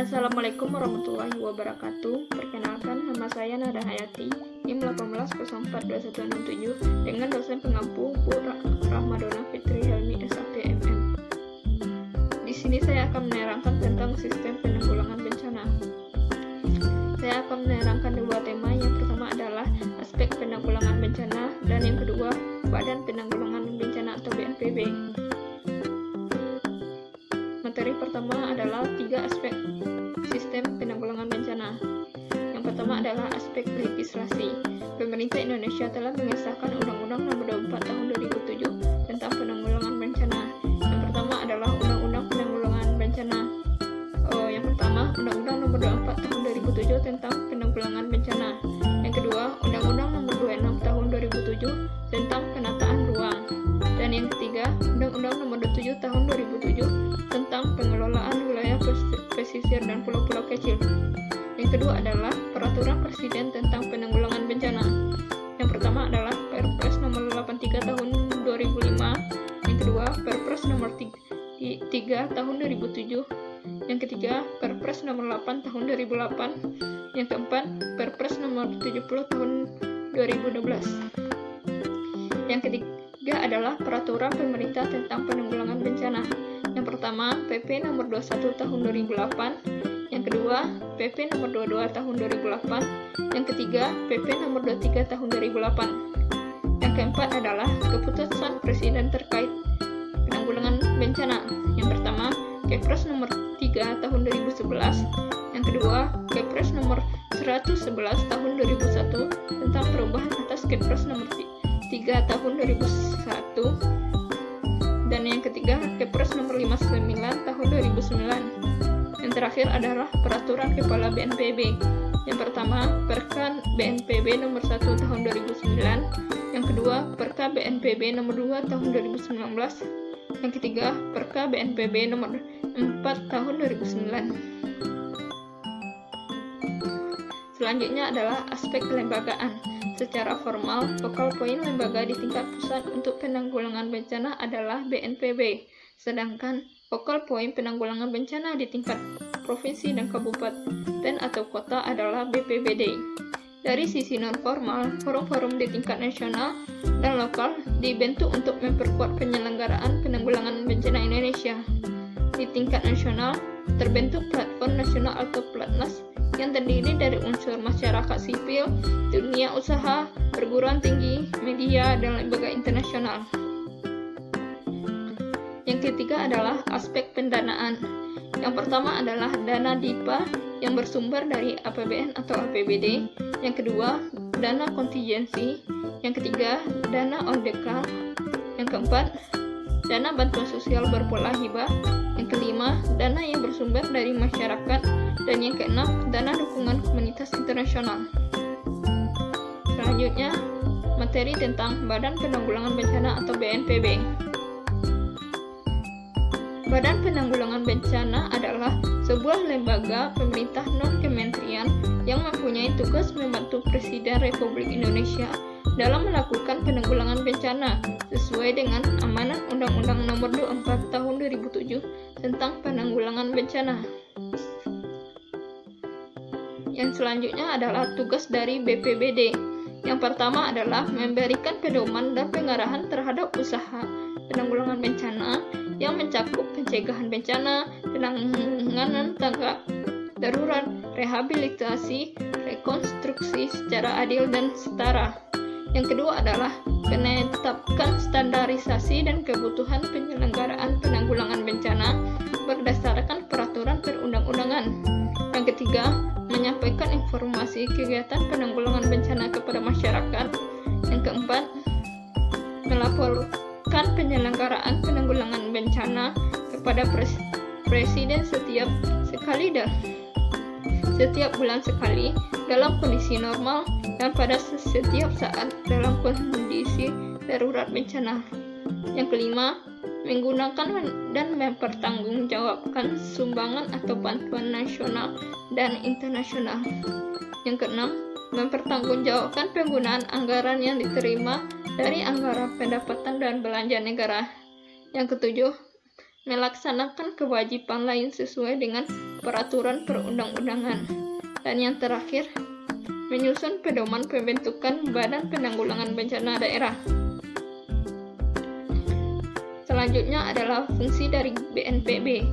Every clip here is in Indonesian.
Assalamualaikum warahmatullahi wabarakatuh. Perkenalkan, nama saya Nada Hayati, NIM 18042167 dengan dosen pengampu Bu Rahmadona Fitri Helmi SAPMM. Di sini saya akan menerangkan tentang sistem penanggulangan bencana. Saya akan menerangkan dua tema. Yang pertama adalah aspek penanggulangan bencana dan yang kedua Badan Penanggulangan Bencana atau BNPB. Materi pertama adalah 3 aspek sistem penanggulangan bencana. Yang pertama adalah aspek legislasi. Pemerintah Indonesia telah mengesahkan Undang-Undang Nomor 24 Tahun 2007 tentang penanggulangan bencana. Yang pertama adalah Undang-Undang Penanggulangan Bencana. Yang pertama, Undang-Undang Nomor 24 Tahun 2007 tentang penanggulangan bencana. Yang kedua, Undang-Undang Nomor 26 Tahun 2007 tentang penataan ruang. Dan yang ketiga, Undang-Undang Nomor 7 Tahun 2007 tentang pengelolaan wilayah pesisir dan pulau-pulau kecil. Yang kedua adalah Peraturan Presiden tentang Penanggulangan Bencana. Yang pertama adalah Perpres Nomor 83 Tahun 2005. Yang kedua, Perpres Nomor 3 Tahun 2007. Yang ketiga, Perpres Nomor 8 Tahun 2008. Yang keempat, Perpres Nomor 70 Tahun 2012. Yang ketiga adalah Peraturan Pemerintah tentang Penanggulangan Bencana. Yang pertama, PP Nomor 21 Tahun 2008. Yang kedua, PP Nomor 22 Tahun 2008. Yang ketiga, PP Nomor 23 Tahun 2008. Yang keempat adalah Keputusan Presiden terkait penanggulangan bencana. Yang pertama, Kepres Nomor 3 Tahun 2011. Yang kedua, Kepres Nomor 111 Tahun 2001 tentang perubahan atas Kepres Nomor 3 Tahun 2001. Dan yang ketiga, Kepres Nomor 59 Tahun 2009. Yang terakhir adalah Peraturan Kepala BNPB. Yang pertama, Perka BNPB Nomor 1 Tahun 2009. Yang kedua, Perka BNPB Nomor 2 Tahun 2019. Yang ketiga, Perka BNPB Nomor 4 Tahun 2009. Selanjutnya adalah aspek kelembagaan. Secara formal, focal point lembaga di tingkat pusat untuk penanggulangan bencana adalah BNPB, sedangkan focal point penanggulangan bencana di tingkat provinsi dan kabupaten atau kota adalah BPBD. Dari sisi non-formal, forum-forum di tingkat nasional dan lokal dibentuk untuk memperkuat penyelenggaraan penanggulangan bencana Indonesia. Di tingkat nasional, terbentuk Platform Nasional atau Platnas yang terdiri dari unsur masyarakat sipil, dunia usaha, perguruan tinggi, media, dan lembaga internasional. Yang ketiga adalah aspek pendanaan. Yang pertama adalah dana DIPA yang bersumber dari APBN atau APBD. Yang kedua, dana kontingensi. Yang ketiga, dana on demand. Yang keempat, dana bantuan sosial berpola hibah. Yang kelima, dana yang bersumber dari masyarakat. Dan yang keenam, dana dukungan komunitas internasional. Selanjutnya, materi tentang Badan Penanggulangan Bencana atau BNPB. Badan Penanggulangan Bencana adalah sebuah lembaga pemerintah non-kementerian yang mempunyai tugas membantu Presiden Republik Indonesia dalam melakukan penanggulangan bencana sesuai dengan amanat Undang-Undang Nomor 24 Tahun 2007 tentang penanggulangan bencana. Yang selanjutnya adalah tugas dari BPBD. Yang pertama adalah memberikan pedoman dan pengarahan terhadap usaha penanggulangan bencana yang mencakup pencegahan bencana, penanganan tanggap darurat, rehabilitasi, rekonstruksi secara adil dan setara. Yang kedua adalah menetapkan standarisasi dan kebutuhan penyelenggaraan penanggulangan bencana berdasarkan peraturan perundang-undangan. Yang ketiga, menyampaikan informasi kegiatan penanggulangan bencana kepada masyarakat. Yang keempat, melaporkan penyelenggaraan penanggulangan bencana kepada Presiden setiap bulan sekali dalam kondisi normal dan pada setiap saat dalam kondisi darurat bencana. Yang kelima, menggunakan dan mempertanggungjawabkan sumbangan atau bantuan nasional dan internasional. Yang keenam, mempertanggungjawabkan penggunaan anggaran yang diterima dari anggaran pendapatan dan belanja negara. Yang ketujuh, melaksanakan kewajiban lain sesuai dengan peraturan perundang-undangan. Dan yang terakhir, menyusun pedoman pembentukan Badan Penanggulangan Bencana Daerah. Selanjutnya adalah fungsi dari BNPB.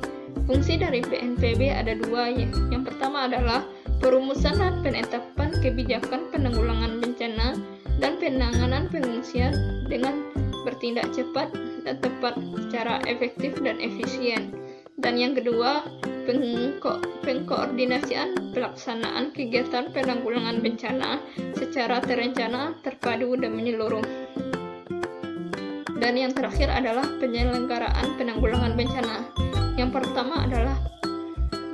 Fungsi dari BNPB ada dua. Yang pertama adalah perumusan dan penetapan kebijakan penanggulangan bencana dan penanganan pengungsian dengan bertindak cepat dan tepat secara efektif dan efisien. Dan yang kedua, pengkoordinasian pelaksanaan kegiatan penanggulangan bencana secara terencana, terpadu, dan menyeluruh. Dan yang terakhir adalah penyelenggaraan penanggulangan bencana. Yang pertama adalah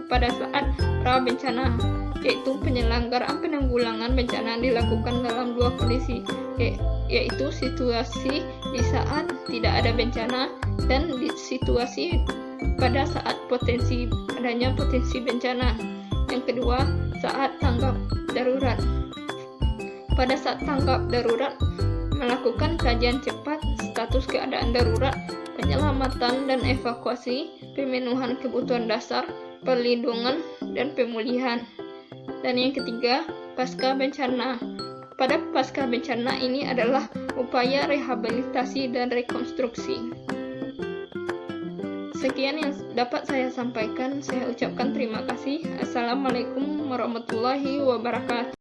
pada saat pra-bencana, yaitu penyelenggaraan penanggulangan bencana dilakukan dalam dua kondisi, yaitu situasi di saat tidak ada bencana dan di situasi pada saat adanya potensi bencana. Yang kedua, saat tanggap darurat. Pada saat tanggap darurat, melakukan kajian cepat status keadaan darurat, penyelamatan dan evakuasi, pemenuhan kebutuhan dasar, perlindungan, dan pemulihan. Dan yang ketiga, pasca bencana. Pada pasca bencana ini adalah upaya rehabilitasi dan rekonstruksi. Sekian yang dapat saya sampaikan. Saya ucapkan terima kasih. Assalamualaikum warahmatullahi wabarakatuh.